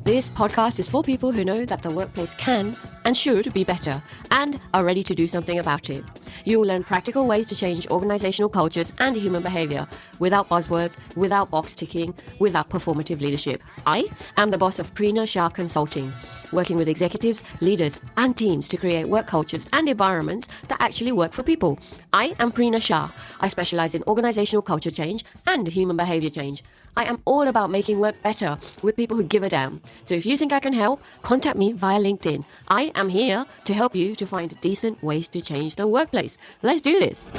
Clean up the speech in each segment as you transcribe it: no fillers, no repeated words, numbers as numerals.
This podcast is for people who know that the workplace can and should be better and are ready to do something about it. You will learn practical ways to change organizational cultures and human behavior without buzzwords, without box ticking, without performative leadership. I am the boss of Prina Shah Consulting, working with executives, leaders, and teams to create work cultures and environments that actually work for people. I am Prina Shah. I specialize in organizational culture change and human behavior change. I am all about making work better with people who give a damn. So if you think I can help, contact me via LinkedIn. I am here to help you to find decent ways to change the workplace. Let's do this.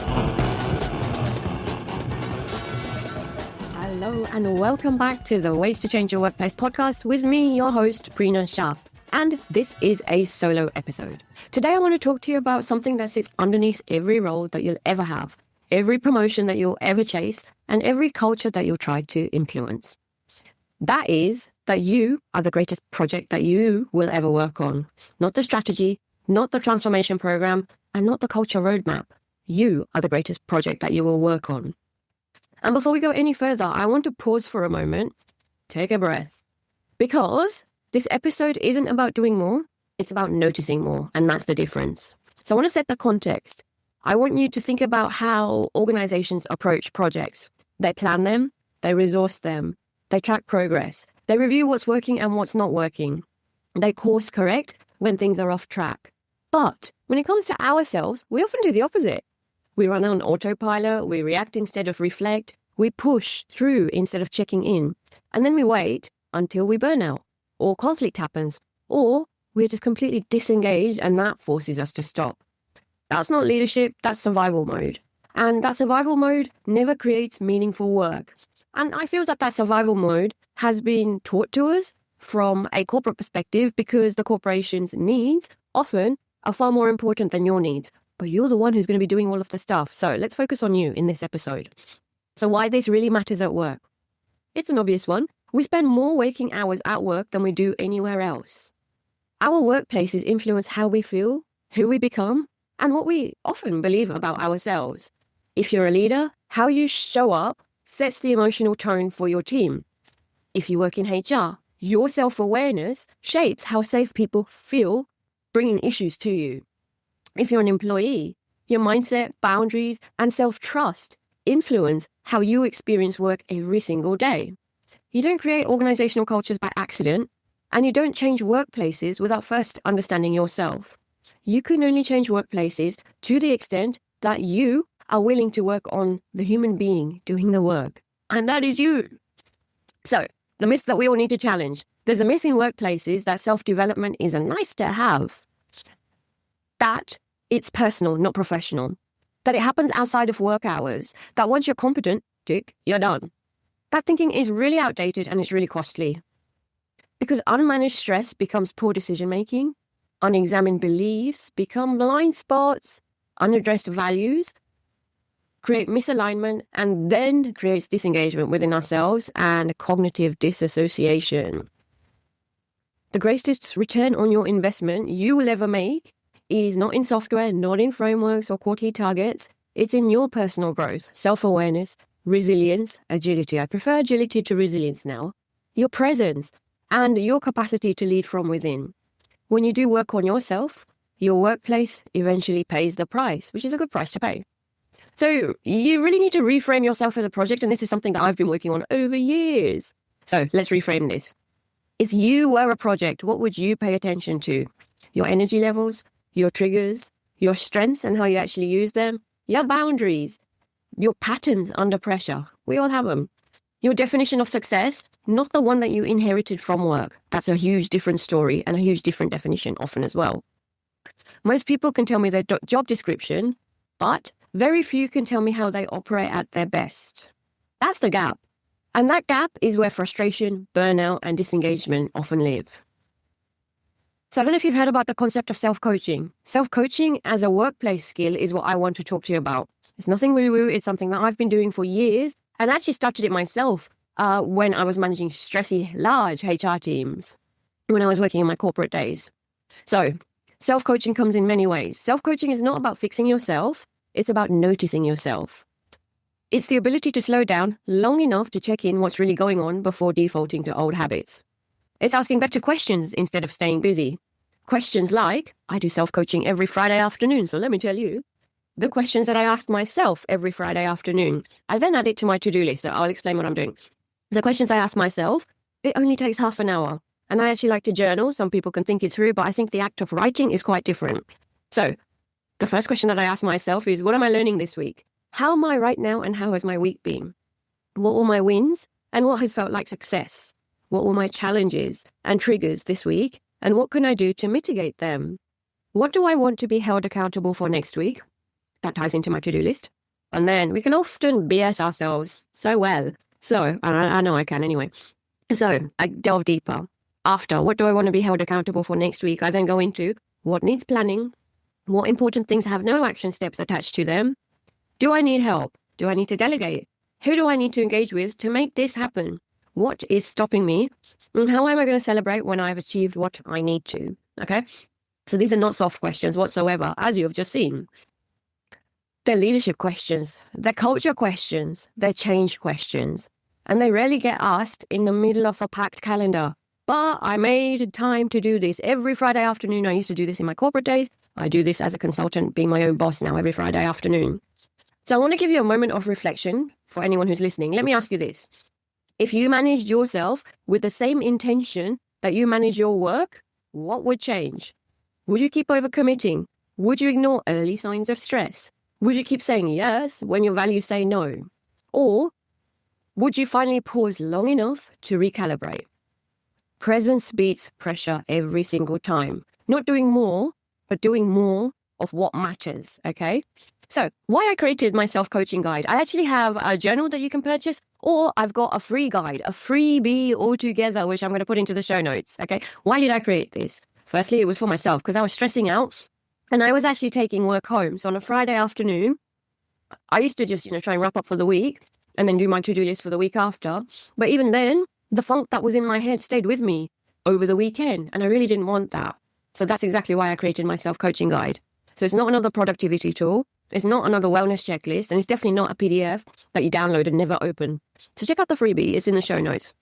Hello and welcome back to the Ways to Change Your Workplace podcast with me, your host, Prina Shah. And this is a solo episode. Today I want to talk to you about something that sits underneath every role that you'll ever have, every promotion that you'll ever chase, and every culture that you'll try to influence. That is that you are the greatest project that you will ever work on. Not the strategy, not the transformation program, and not the culture roadmap. You are the greatest project that you will work on. And before we go any further, I want to pause for a moment, take a breath, because this episode isn't about doing more, it's about noticing more, and that's the difference. So I want to set the context. I want you to think about how organizations approach projects. They plan them, they resource them, they track progress, they review what's working and what's not working. They course correct when things are off track. But when it comes to ourselves, we often do the opposite. We run on autopilot, we react instead of reflect, we push through instead of checking in, and then we wait until we burn out, or conflict happens, or we're just completely disengaged and that forces us to stop. That's not leadership, that's survival mode. And that survival mode never creates meaningful work. And I feel that that survival mode has been taught to us from a corporate perspective because the corporation's needs often are far more important than your needs. But you're the one who's going to be doing all of the stuff. So let's focus on you in this episode. So why this really matters at work? It's an obvious one. We spend more waking hours at work than we do anywhere else. Our workplaces influence how we feel, who we become, and what we often believe about ourselves. If you're a leader, how you show up sets the emotional tone for your team. If you work in HR, your self-awareness shapes how safe people feel bringing issues to you. If you're an employee, your mindset, boundaries, and self-trust influence how you experience work every single day. You don't create organizational cultures by accident, and you don't change workplaces without first understanding yourself. You can only change workplaces to the extent that you are willing to work on the human being doing the work. And that is you. So, the myth that we all need to challenge. There's a myth in workplaces that self-development is a nice to have. That it's personal, not professional. That it happens outside of work hours. That once you're competent, tick, you're done. That thinking is really outdated and it's really costly. Because unmanaged stress becomes poor decision-making. Unexamined beliefs become blind spots. Unaddressed values create misalignment and then creates disengagement within ourselves and cognitive disassociation. The greatest return on your investment you will ever make is not in software, not in frameworks or quarterly targets. It's in your personal growth, self-awareness, resilience, agility. I prefer agility to resilience now. Your presence and your capacity to lead from within. When you do work on yourself, your workplace eventually pays the price, which is a good price to pay. So you really need to reframe yourself as a project, and this is something that I've been working on over years. So let's reframe this. If you were a project, what would you pay attention to? Your energy levels, your triggers, your strengths and how you actually use them, your boundaries, your patterns under pressure. We all have them. Your definition of success, not the one that you inherited from work. That's a huge different story and a huge different definition often as well. Most people can tell me their job description, but very few can tell me how they operate at their best. That's the gap. And that gap is where frustration, burnout, and disengagement often live. So I don't know if you've heard about the concept of self-coaching. Self-coaching as a workplace skill is what I want to talk to you about. It's nothing woo-woo. It's something that I've been doing for years and actually started it myself when I was managing stressy, large HR teams when I was working in my corporate days. So self-coaching comes in many ways. Self-coaching is not about fixing yourself. It's about noticing yourself. It's the ability to slow down long enough to check in what's really going on before defaulting to old habits. It's asking better questions instead of staying busy. Questions like, I do self-coaching every Friday afternoon, so let me tell you, the questions that I ask myself every Friday afternoon, I then add it to my to-do list, so I'll explain what I'm doing. The questions I ask myself, it only takes half an hour. And I actually like to journal. Some people can think it through, but I think the act of writing is quite different. So the first question that I ask myself is, what am I learning this week? How am I right now and how has my week been? What were my wins and what has felt like success? What were my challenges and triggers this week? And what can I do to mitigate them? What do I want to be held accountable for next week? That ties into my to-do list. And then we can often BS ourselves so well. So I know I can anyway. So I delve deeper. After, what do I want to be held accountable for next week? I then go into what needs planning, what important things have no action steps attached to them. Do I need help? Do I need to delegate? Who do I need to engage with to make this happen? What is stopping me? And how am I going to celebrate when I've achieved what I need to? Okay. So these are not soft questions whatsoever, as you have just seen. They're leadership questions, they're culture questions, they're change questions. And they rarely get asked in the middle of a packed calendar. But I made time to do this every Friday afternoon. I used to do this in my corporate days. I do this as a consultant, being my own boss now every Friday afternoon. So I want to give you a moment of reflection for anyone who's listening. Let me ask you this. If you managed yourself with the same intention that you manage your work, what would change? Would you keep overcommitting? Would you ignore early signs of stress? Would you keep saying yes when your values say no? Or would you finally pause long enough to recalibrate? Presence beats pressure every single time. Not doing more, but doing more of what matters, okay? So why I created my self-coaching guide, I actually have a journal that you can purchase, or I've got a free guide, a freebie altogether, which I'm going to put into the show notes, okay? Why did I create this? Firstly, it was for myself because I was stressing out and I was actually taking work home. So on a Friday afternoon, I used to just, try and wrap up for the week and then do my to-do list for the week after. But even then, the funk that was in my head stayed with me over the weekend, and I really didn't want that. So that's exactly why I created my self-coaching guide. So it's not another productivity tool. It's not another wellness checklist, and it's definitely not a PDF that you download and never open. So check out the freebie. It's in the show notes.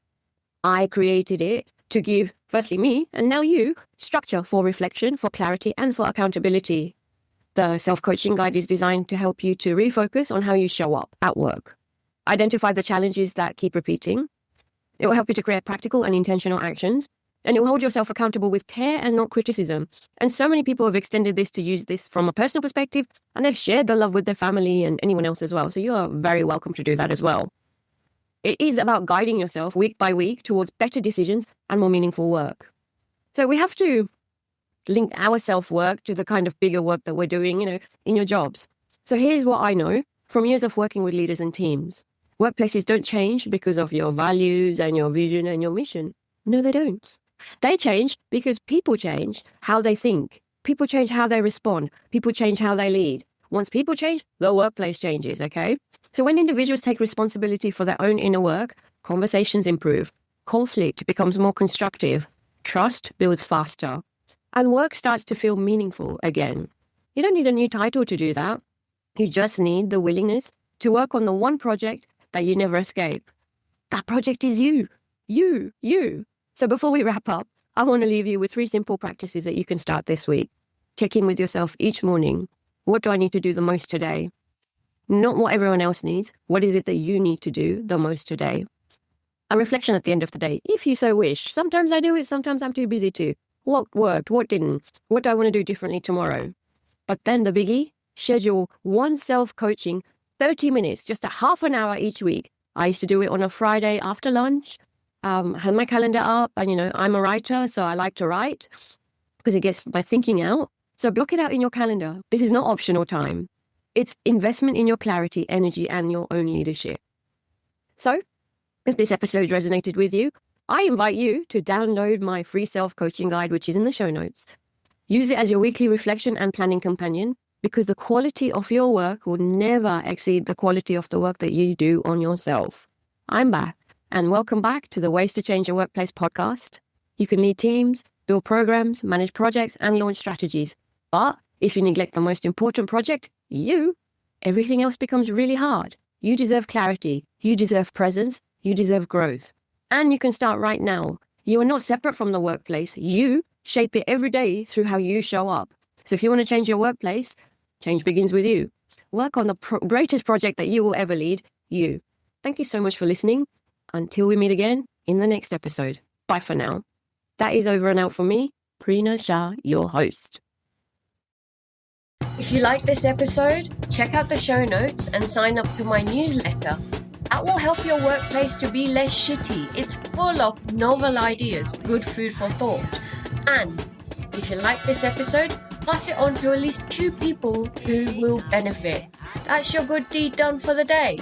I created it to give, firstly me, and now you, structure for reflection, for clarity, and for accountability. The self-coaching guide is designed to help you to refocus on how you show up at work. Identify the challenges that keep repeating. It will help you to create practical and intentional actions, and it will hold yourself accountable with care and not criticism. And so many people have extended this to use this from a personal perspective, and they've shared the love with their family and anyone else as well. So you are very welcome to do that as well. It is about guiding yourself week by week towards better decisions and more meaningful work. So we have to link our self-work to the kind of bigger work that we're doing, in your jobs. So here's what I know from years of working with leaders and teams. Workplaces don't change because of your values and your vision and your mission. No, they don't. They change because people change how they think. People change how they respond. People change how they lead. Once people change, the workplace changes, okay? So when individuals take responsibility for their own inner work, conversations improve, conflict becomes more constructive, trust builds faster, and work starts to feel meaningful again. You don't need a new title to do that. You just need the willingness to work on the one project that you never escape. That project is you. You. So before we wrap up, I want to leave you with 3 simple practices that you can start this week. Check in with yourself each morning. What do I need to do the most today? Not what everyone else needs. What is it that you need to do the most today? A reflection at the end of the day, if you so wish. Sometimes I do it, sometimes I'm too busy to. What worked? What didn't? What do I want to do differently tomorrow? But then the biggie, schedule one self-coaching 30 minutes, just a half an hour each week. I used to do it on a Friday after lunch. Had my calendar up, and I'm a writer, so I like to write because it gets my thinking out. So block it out in your calendar. This is not optional time. It's investment in your clarity, energy, and your own leadership. So if this episode resonated with you, I invite you to download my free self-coaching guide, which is in the show notes. Use it as your weekly reflection and planning companion, because the quality of your work will never exceed the quality of the work that you do on yourself. I'm back, and welcome back to the Ways to Change Your Workplace podcast. You can lead teams, build programs, manage projects, and launch strategies. But if you neglect the most important project, everything else becomes really hard. You deserve clarity. You deserve presence. You deserve growth. And you can start right now. You are not separate from the workplace. You shape it every day through how you show up. So if you want to change your workplace, change begins with you. Work on the greatest project that you will ever lead, you. Thank you so much for listening. Until we meet again in the next episode. Bye for now. That is over and out for me, Prina Shah, your host. If you like this episode, check out the show notes and sign up to my newsletter. That will help your workplace to be less shitty. It's full of novel ideas, good food for thought. And if you like this episode, pass it on to at least 2 people who will benefit. That's your good deed done for the day.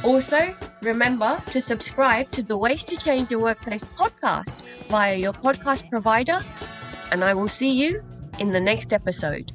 Also, remember to subscribe to the Ways to Change Your Workplace podcast via your podcast provider, and I will see you in the next episode.